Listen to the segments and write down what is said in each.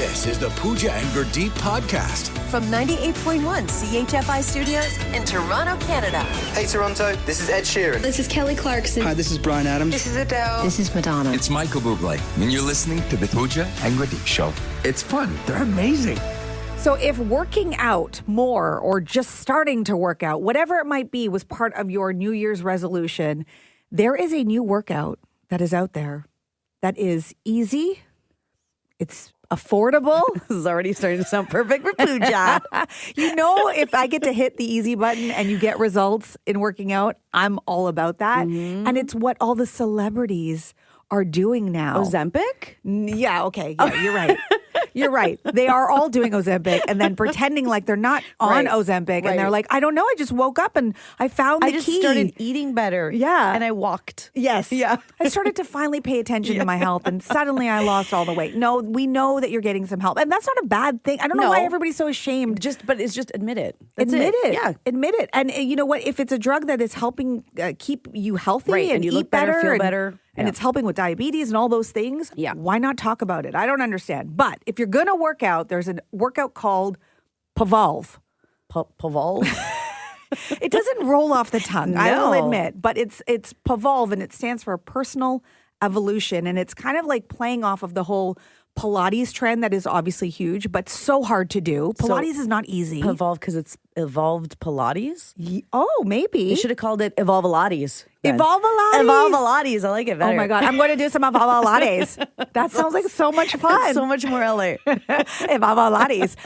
This is the Pooja and Gurdeep podcast. From 98.1 CHFI Studios in Toronto, Canada. Hey Toronto, this is Ed Sheeran. This is Kelly Clarkson. Hi, this is Bryan Adams. This is Adele. This is Madonna. It's Michael Bublé, and you're listening to the Pooja and Gurdeep Show. It's fun. They're amazing. So if working out more or just starting to work out, whatever it might be, was part of your New Year's resolution, there is a new workout that is out there that is easy. It's affordable. This is already starting to sound perfect for Pooja. You know, if I get to hit the easy button and you get results in working out, I'm all about that. Mm-hmm. And it's what all the celebrities are doing now. Ozempic? Yeah, okay. Yeah, you're right. You're right. They are all doing Ozempic and then pretending like they're not on Ozempic. Right. And they're like, I don't know. I just woke up and I found the key. I just started eating better. Yeah. And I walked. Yes. Yeah. I started to finally pay attention to my health and suddenly I lost all the weight. No, we know that you're getting some help. And that's not a bad thing. I don't know why everybody's so ashamed. But it's just admit it. That's admit it. Yeah. Admit it. And you know what? If it's a drug that is helping keep you healthy and you eat look better, feel better. And it's helping with diabetes and all those things. Yeah. Why not talk about it? I don't understand. But if you're going to work out, there's a workout called Pavolve. Pavolve? It doesn't roll off the tongue, I will No. admit. But it's Pavolve, and it stands for personal evolution. And it's kind of like playing off of the whole Pilates trend that is obviously huge, but so hard to do. Pilates is not easy. Pavolve because it's evolved Pilates? Oh, maybe. You should have called it Evolve-a-Lattes. Evolve-a-Lattes. Evolve-a-Lattes. I like it better. Oh my God, I'm going to do some Evolve-a-Lattes. That sounds like so much fun. So much more LA. Evolve-a-Lattes.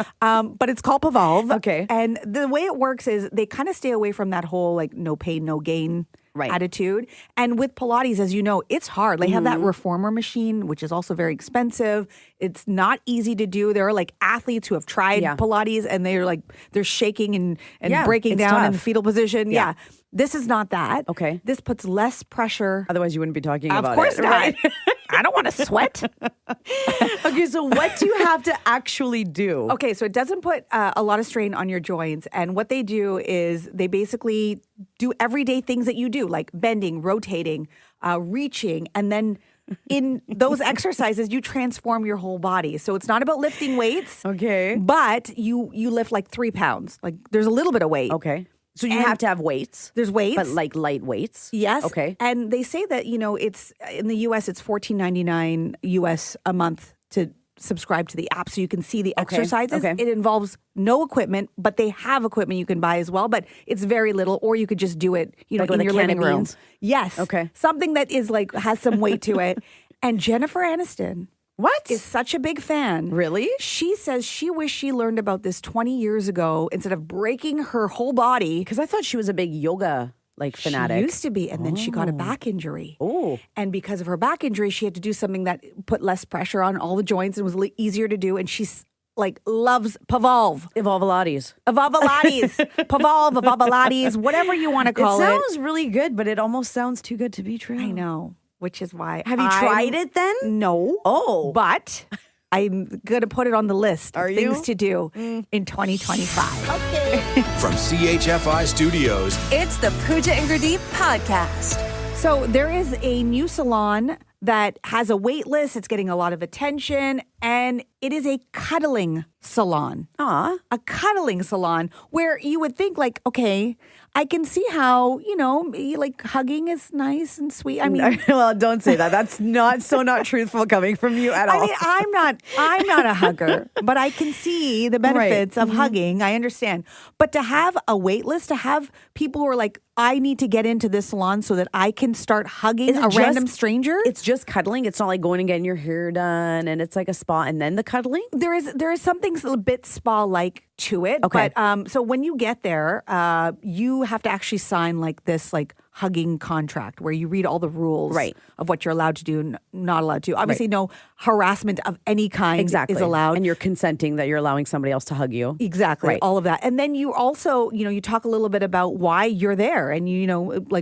But it's called Pavolve. Okay. And the way it works is they kind of stay away from that whole like no pain, no gain attitude. And with Pilates, as you know, it's hard. They have that reformer machine, which is also very expensive. It's not easy to do. There are like athletes who have tried Pilates and they're shaking and breaking down in the fetal position. Yeah. This is not that. Okay. This puts less pressure. Otherwise, you wouldn't be talking about it. Of course not. Right? I don't want to sweat. Okay, so what do you have to actually do? Okay, so it doesn't put a lot of strain on your joints. And what they do is they basically do everyday things that you do, like bending, rotating, reaching, and then in those exercises, you transform your whole body. So it's not about lifting weights. Okay. But you lift like 3 pounds. Like there's a little bit of weight. Okay. So you have to have weights. There's weights. But like light weights? Yes. Okay. And they say that, it's in the US, it's $14.99 US a month to subscribe to the app so you can see the exercises. Okay. It involves no equipment, but they have equipment you can buy as well, but it's very little, or you could just do it, Like in with your a can living of room. beans? Yes. Okay. Something that is like has some weight to it. And Jennifer Aniston is such a big fan. Really? She says she wished she learned about this 20 years ago instead of breaking her whole body. Because I thought she was a big yoga fanatic. She used to be, and then she got a back injury. Oh. And because of her back injury, she had to do something that put less pressure on all the joints and was easier to do. And she's loves Pavolve. Evolve-a-Lattes. Evolve-a-Lattes. Pavolve, Evolve-a-Lattes, whatever you want to call it. It sounds really good, but it almost sounds too good to be true. I know, which is why. Have you tried it then? No. Oh. But I'm going to put it on the list Are of you? things to do in 2025. Okay. From CHFI Studios, It's the Pooja and Gurdeep podcast. So there is a new salon that has a wait list. It's getting a lot of attention, and it is a cuddling salon. Aw. A cuddling salon where you would think okay, I can see how, hugging is nice and sweet. I mean, Well, don't say that. That's not truthful coming from you at all. I mean, I'm not a hugger, but I can see the benefits of hugging. I understand. But to have a wait list, to have people who are like, I need to get into this salon so that I can start hugging Is it a just- random stranger. It's just cuddling. It's not like going and getting your hair done and it's like a spa and then the cuddling. There is something a bit spa-like to it. Okay. But so when you get there, you have to actually sign this hugging contract where you read all the rules of what you're allowed to do and not allowed to. Obviously, no harassment of any kind is allowed. And you're consenting that you're allowing somebody else to hug you. Exactly. Right. All of that. And then you also, you talk a little bit about why you're there and,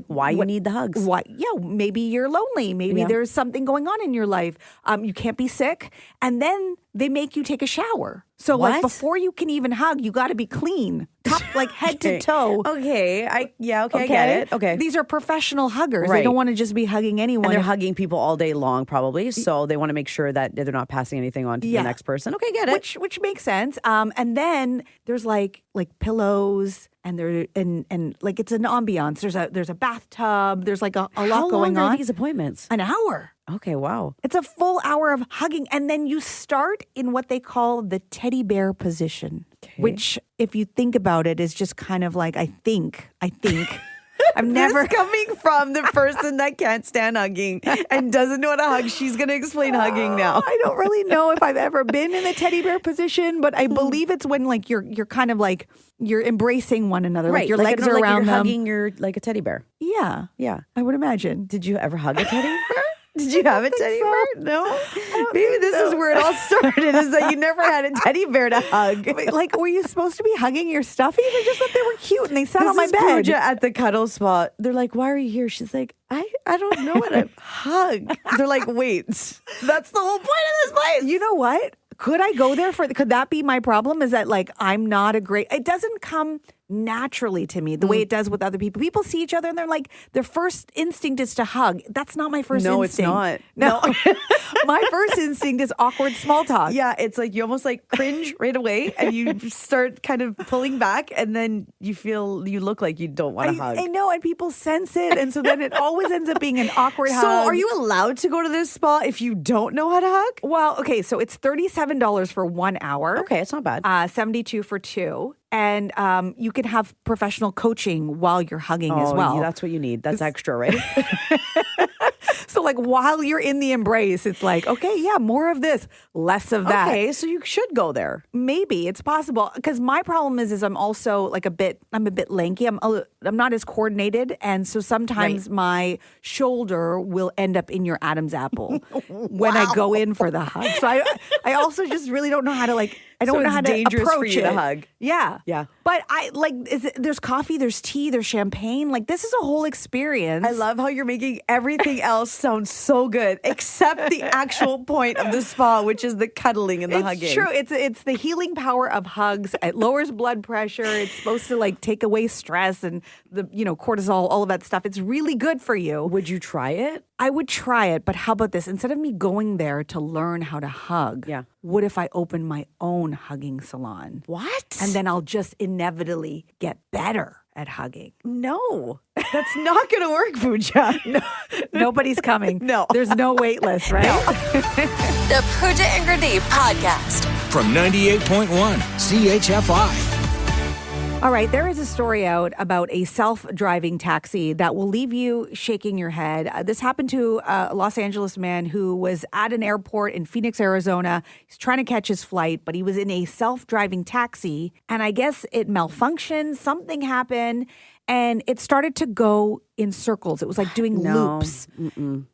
Why you need the hugs. Why? Yeah, maybe you're lonely. Maybe there's something going on in your life. You can't be sick. And then they make you take a shower. So like What? before you can even hug, you got to be clean, top, like head to toe. Okay. I get it. Okay. These are professional huggers. They Right. don't want to just be hugging anyone. And they're If- hugging people all day long, probably. So they want to make sure that they're not passing anything on to the next person. Okay, get it. which makes sense. And then there's like pillows and there and like it's an ambiance. There's a bathtub. There's like a How lot going long are on. these appointments? An hour. Okay, wow. It's a full hour of hugging. And then you start in what they call the teddy bear position, which, if you think about it, is just kind of like, I think. I've never. This coming from the person that can't stand hugging and doesn't know how to hug. She's going to explain hugging now. I don't really know if I've ever been in the teddy bear position, but I believe it's when like you're kind of like you're embracing one another. Like your legs are like around you're them. hugging your like a teddy bear. Yeah. Yeah. I would imagine. Did you ever hug a teddy bear? Did you have a teddy so. bear? No. Maybe this is where it all started, is that you never had a teddy bear to hug. Like, were you supposed to be hugging your stuffies? I just thought they were cute and they sat on my This is bed. Pooja at the cuddle spot. They're like, why are you here? She's like, I don't know how to hug. They're like, wait, that's the whole point of this place. You know what? Could I go there could that be my problem? Is that like I'm not it doesn't come naturally to me the way it does with other people. People see each other and they're like, their first instinct is to hug. That's not my first No, instinct. it's not. No. My first instinct is awkward small talk. Yeah, it's like you almost like cringe right away and you start kind of pulling back and then you look like you don't want to hug. I know, and people sense it. And so then it always ends up being an awkward hug. So are you allowed to go to this spa if you don't know how to hug? Well, okay, so it's $37 for 1 hour. Okay, it's not bad. $72 for 2. And you can have professional coaching while you're hugging as well. That's what you need. That's extra, right? So like while you're in the embrace, it's like, okay, yeah, more of this, less of that. Okay, so you should go there. Maybe it's possible because my problem is I'm also like I'm a bit lanky. I'm not as coordinated, and so sometimes my shoulder will end up in your Adam's apple when I go in for the hug. So I also just really don't know how to like. I don't So know it's how to dangerous approach for you it. to hug. Yeah, Yeah. But I like there's coffee, there's tea, there's champagne. Like this is a whole experience. I love how you're making everything else sound so good, except the actual point of the spa, which is the cuddling and the It's hugging. true. It's the healing power of hugs. It lowers blood pressure. It's supposed to like take away stress and the cortisol, all of that stuff. It's really good for you. Would you try it? I would try it, but how about this? Instead of me going there to learn how to hug, what if I open my own hugging salon? What? And then I'll just inevitably get better at hugging. No, that's not going to work, Pooja. No. Nobody's coming. No. There's no wait list, right? The Pooja and Grenade Podcast. From 98.1 CHFI. All right, there is a story out about a self-driving taxi that will leave you shaking your head. This happened to a Los Angeles man who was at an airport in Phoenix, Arizona. He's trying to catch his flight, but he was in a self-driving taxi, and I guess it malfunctioned. Something happened, and it started to go in circles. It was like doing loops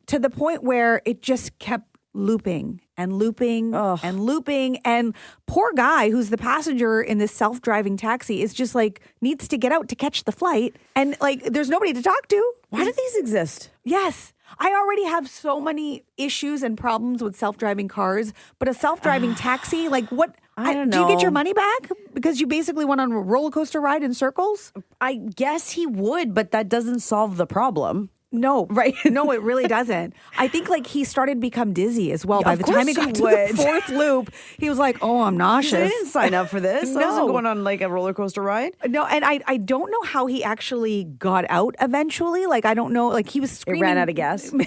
to the point where it just kept looping and looping and looping. And poor guy who's the passenger in this self-driving taxi is just like needs to get out to catch the flight. And like there's nobody to talk to. Why do these exist? Yes. I already have so many issues and problems with self-driving cars, but a self-driving taxi, like what? I don't Do you get know. your money back? Because you basically went on a roller coaster ride in circles? I guess he would, but that doesn't solve the problem. No, right? No, it really doesn't. I think like he started to become dizzy as well. By of the time he course got he to would. the fourth loop, he was like, "Oh, I'm I nauseous." didn't sign up for this. I No. wasn't going on like a roller coaster ride. No, and I don't know how he actually got out eventually. Like I don't know. Like he was It screaming. ran out of gas. You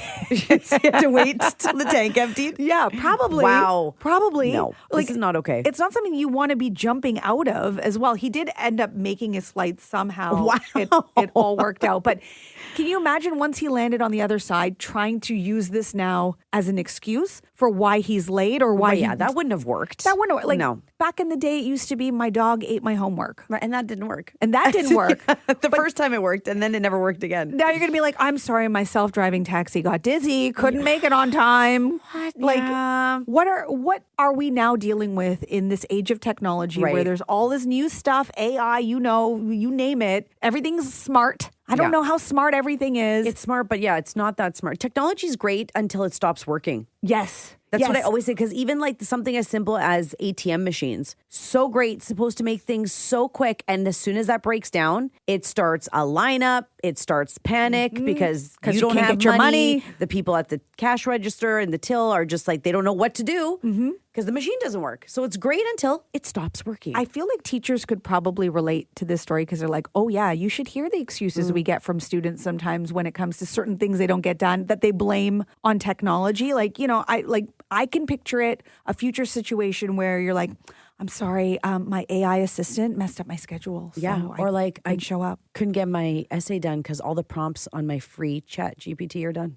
had to wait till the tank emptied. Yeah, probably. Wow. Probably. No, this is not okay. It's not something you want to be jumping out of as well. He did end up making his flight somehow. Wow. It all worked out. But can you imagine once he landed on the other side, trying to use this now as an excuse for why he's late or why that wouldn't have worked. that wouldn't work. Like no. back in the day, it used to be my dog ate my homework. Right, and that didn't work. And that didn't work. The first time it worked, and then it never worked again. Now you're going to be like, I'm sorry, my self-driving taxi got dizzy, couldn't make it on time. What? Like, Yeah. what are we now dealing with in this age of technology where Right. there's all this new stuff, AI, you name it, everything's smart. I don't Yeah. know how smart everything is. It's smart, but yeah, it's not that smart. Technology is great until it stops working. Yes. That's what I Yes. always say. Because even like something as simple as ATM machines, so great, supposed to make things so quick. And as soon as that breaks down, it starts a lineup. It starts panic because you you don't can't have get your money. The people at the cash register and the till are just like, they don't know what to do because the machine doesn't work. So it's great until it stops working. I feel like teachers could probably relate to this story because they're like, oh, yeah, you should hear the excuses we get from students sometimes when it comes to certain things they don't get done that they blame on technology. Like, I can picture it, a future situation where you're like, I'm sorry, my AI assistant messed up my schedule. So or like I show up. couldn't get my essay done because all the prompts on my free chat GPT are done.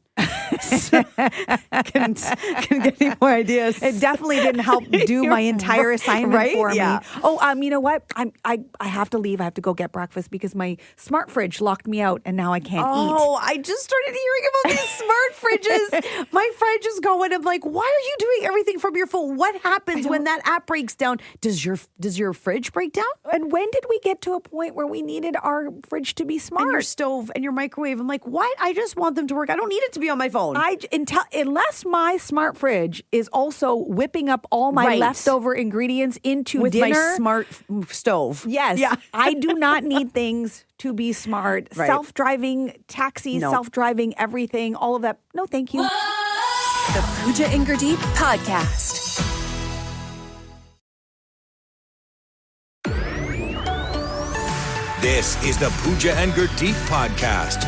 Can get any more ideas. It definitely didn't help do my entire assignment for me. Yeah. Oh, you know what? I have to leave. I have to go get breakfast because my smart fridge locked me out and now I can't eat. Oh, I just started hearing about these smart fridges. My fridge is going. I'm like, why are you doing everything from your phone? What happens when that app breaks down? Does your fridge break down? And when did we get to a point where we needed our fridge to be smart? And your stove and your microwave. I'm like, what? I just want them to work. I don't need it to be on my phone. Unless my smart fridge is also whipping up all my Right. leftover ingredients into with dinner. my smart stove. Yes. Yeah. I do not need things to be smart. Right. Self-driving taxis, No. self-driving everything, all of that. No, thank you. The Pooja and Gurdeep Podcast. This is the Pooja and Gurdeep podcast.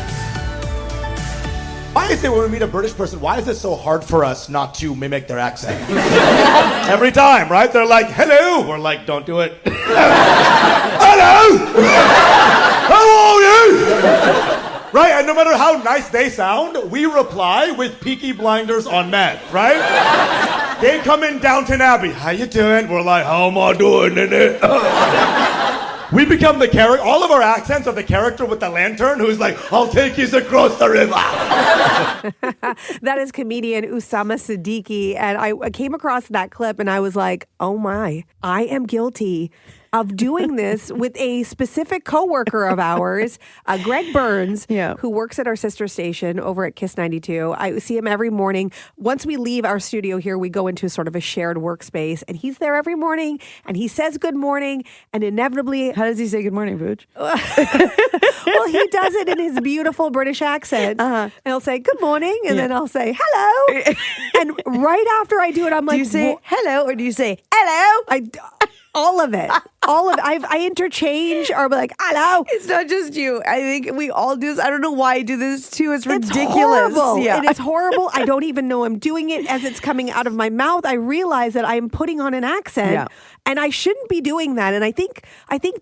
Why is it when we meet a British person, why is it so hard for us not to mimic their accent? Every time, right? They're like, hello. We're like, don't do it. Hello. How are you? Right? And no matter how nice they sound, we reply with Peaky Blinders on meth, right? They come in Downton Abbey. How you doing? We're like, how am I doing in it? We become the character. All of our accents are the character with the lantern who's like, I'll take you across the river. That is comedian Usama Siddiqui. And I came across that clip and I was like, oh my, I am guilty of doing this with a specific coworker of ours, Greg Burns, who works at our sister station over at Kiss 92. I see him every morning. Once we leave our studio here, we go into sort of a shared workspace, and he's there every morning, and he says good morning, and inevitably... How does he say good morning, Pooch? Well, he does it in his beautiful British accent. And he'll say, good morning, and then I'll say, hello. And right after I do it, I'm like... Do you say hello, or do you say hello? All of it. All of it. I interchange or be like, hello. It's not just you. I think we all do this. I don't know why I do this too. It's ridiculous. It's horrible. Yeah. It is horrible. I don't even know I'm doing it. As it's coming out of my mouth, I realize that I'm putting on an accent. Yeah. And I shouldn't be doing that. And I think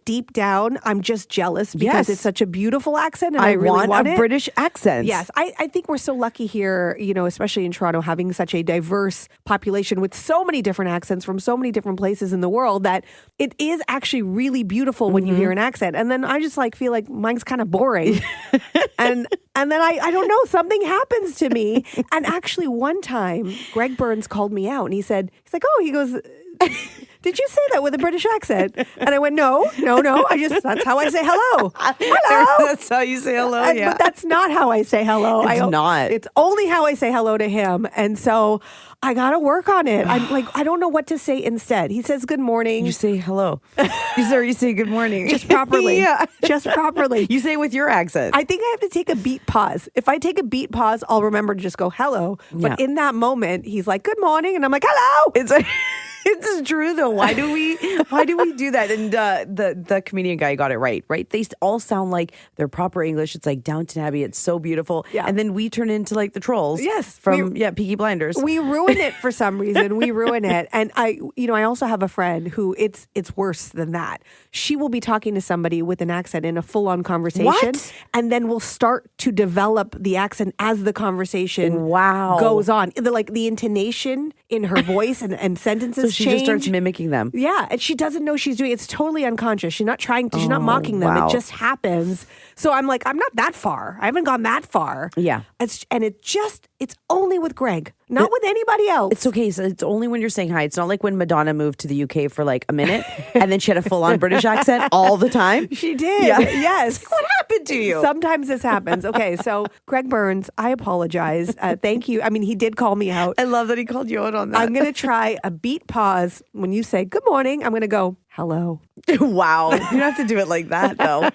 deep down, I'm just jealous because it's such a beautiful accent. And I really want a it. British accent. Yes. I think we're so lucky here, especially in Toronto, having such a diverse population with so many different accents from so many different places in the world that it is actually really beautiful when you hear an accent. And then I just feel like mine's kind of boring. and then I don't know, something happens to me. And actually one time Greg Burns called me out and he goes, did you say that with a British accent? And I went, no. That's how I say hello. Hello. That's how you say hello. But that's not how I say hello. It's not. It's only how I say hello to him. And so I got to work on it. I'm like, I don't know what to say instead. He says good morning. You say hello. You say good morning. Just properly. Just properly. You say it with your accent. I think I have to take a beat pause. If I take a beat pause, I'll remember to just go hello. But in that moment, he's like, good morning. And I'm like, hello. It's true though. Why do we do that? And the comedian guy got it right? They all sound like they're proper English. It's like Downton Abbey. It's so beautiful. Yeah. And then we turn into like the trolls. Yes. From Peaky Blinders. We ruin it for some reason. We ruin it. And I also have a friend who it's worse than that. She will be talking to somebody with an accent in a full-on conversation. What? And then we'll start to develop the accent as the conversation goes on. The intonation in her voice and sentences so she change. just starts mimicking them. Yeah, and she doesn't know she's doing it. It's totally unconscious. She's not trying to, she's not mocking them. Wow. It just happens. So I'm like, I'm not that far. I haven't gone that far. Yeah. And it just It's only with Greg, not with anybody else. It's okay. So it's only when you're saying hi. It's not like when Madonna moved to the UK for like a minute and then she had a full-on British accent all the time. She did. Yeah. Yes. What happened to you? Sometimes this happens. Okay, so Greg Burns, I apologize. Thank you. I mean, he did call me out. I love that he called you out on that. I'm going to try a beat pause. When you say good morning, I'm going to go, hello. Wow. You don't have to do it like that, though.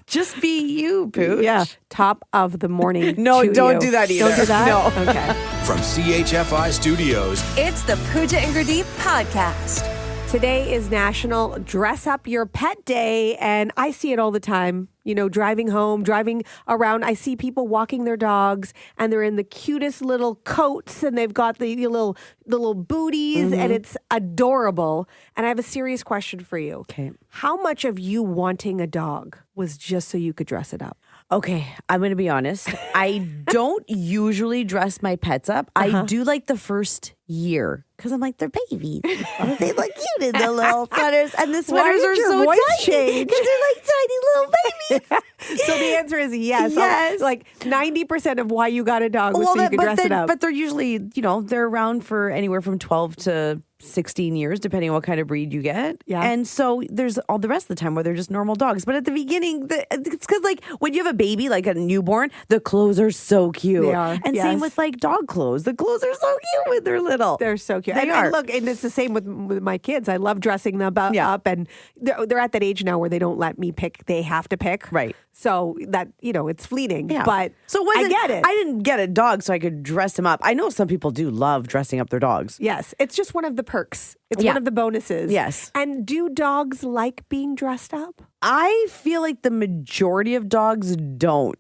Just be you, Pooch. Yeah. Top of the morning. No, to don't you. do that either. Don't do that? No. Okay. From CHFI Studios, It's the Pooja and Gurdeep podcast. Today is National Dress Up Your Pet Day, and I see it all the time. You know, driving home, driving around, I see people walking their dogs, and they're in the cutest little coats, and they've got the little booties, and it's adorable. And I have a serious question for you. Okay. How much of you wanting a dog was just so you could dress it up? Okay, I'm going to be honest. I don't usually dress my pets up. I do like the first year because I'm like, they're babies. Oh, they look cute in the little sweaters. And the sweaters are so voice tiny change? because they're like tiny little babies. So the answer is yes. Yes. Like 90% of why you got a dog was so you could dress it up. But they're usually, they're around for anywhere from 12 to 16 years, depending on what kind of breed you get. Yeah. And so there's all the rest of the time where they're just normal dogs. But at the beginning, it's because like when you have a baby, like a newborn, the clothes are so cute. They are. And same with like dog clothes. The clothes are so cute when they're little. They're so cute. They And are. look, and it's the same with my kids. I love dressing them Yeah. up, and they're at that age now where they don't let me pick. They have to pick. Right. So that, it's fleeting. Yeah. But so I get it. I didn't get a dog so I could dress him up. I know some people do love dressing up their dogs. Yes. It's just one of the perks. It's Yeah. one of the bonuses. Yes. And do dogs like being dressed up? I feel like the majority of dogs don't.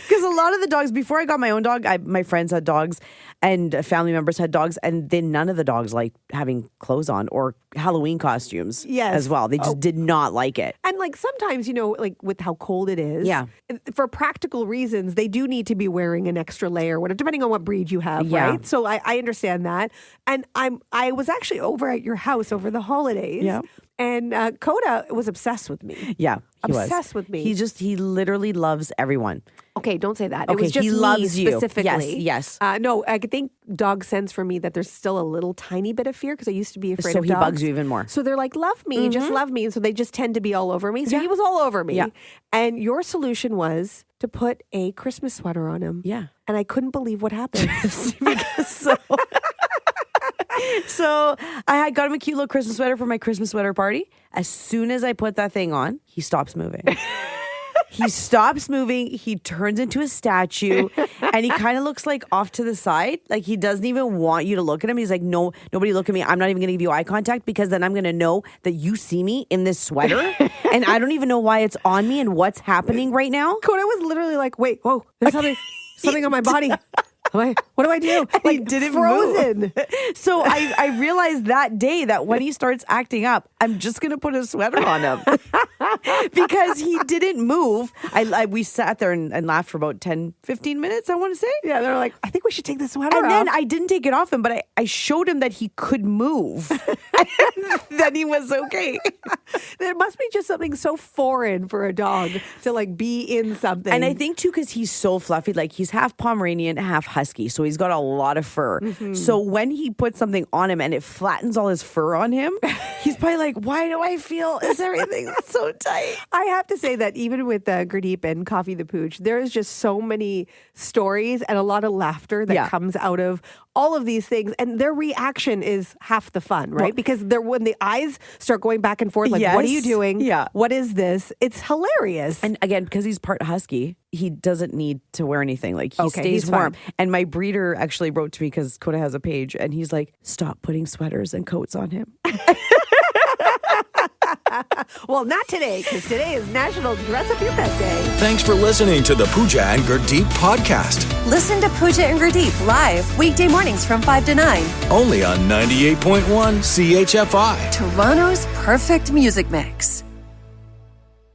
Because a lot of the dogs, before I got my own dog, my friends had dogs and family members had dogs, and then none of the dogs liked having clothes on or Halloween costumes as well. They just did not like it. And like sometimes, like with how cold it is. Yeah. For practical reasons, they do need to be wearing an extra layer, whatever, depending on what breed you have, Yeah. right? So I understand that. And I was actually over at your house over the holidays. Yeah. And Coda was obsessed with me. Yeah, he was. Obsessed with me. He literally loves everyone. Okay, don't say that. Okay, it was just he me loves you. specifically. Yes. No, I think dog sense for me that there's still a little tiny bit of fear because I used to be afraid So of he dogs. bugs you even more. So they're like, love me, just love me. And so they just tend to be all over me. So he was all over me. Yeah. And your solution was to put a Christmas sweater on him. Yeah. And I couldn't believe what happened. So I had got him a cute little Christmas sweater for my Christmas sweater party. As soon as I put that thing on, he stops moving. He stops moving. He turns into a statue, and he kind of looks like off to the side. Like he doesn't even want you to look at him. He's like, no, nobody look at me. I'm not even going to give you eye contact because then I'm going to know that you see me in this sweater, and I don't even know why it's on me and what's happening right now. Coda was literally like, wait, whoa, there's something on my body. What do I do? Like, he didn't frozen. move. So I realized that day that when he starts acting up, I'm just going to put a sweater on him because he didn't move. We sat there and laughed for about 10, 15 minutes, I want to say. Yeah, they're like, I think we should take the sweater off. And then I didn't take it off him, but I showed him that he could move. And then he was okay. There must be just something so foreign for a dog to like be in something. And I think too, because he's so fluffy, like he's half Pomeranian, half husky. So he's got a lot of fur. So when he puts something on him and it flattens all his fur on him, he's probably like, why do I feel everything so tight? I have to say that even with Gurdeep and Coffee the Pooch, there is just so many stories and a lot of laughter that comes out of all of these things. And their reaction is half the fun, right? Because when the eyes start going back and forth, like, what are you doing? Yeah. What is this? It's hilarious. And again, because he's part husky, he doesn't need to wear anything. Like he stays he's warm. fine. And my breeder actually wrote to me because Coda has a page and he's like, stop putting sweaters and coats on him. Well, not today, because today is National Dress Up Your Pet Day. Thanks for listening to the Pooja and Gurdeep podcast. Listen to Pooja and Gurdeep live weekday mornings from 5 to 9. Only on 98.1 CHFI. Toronto's perfect music mix.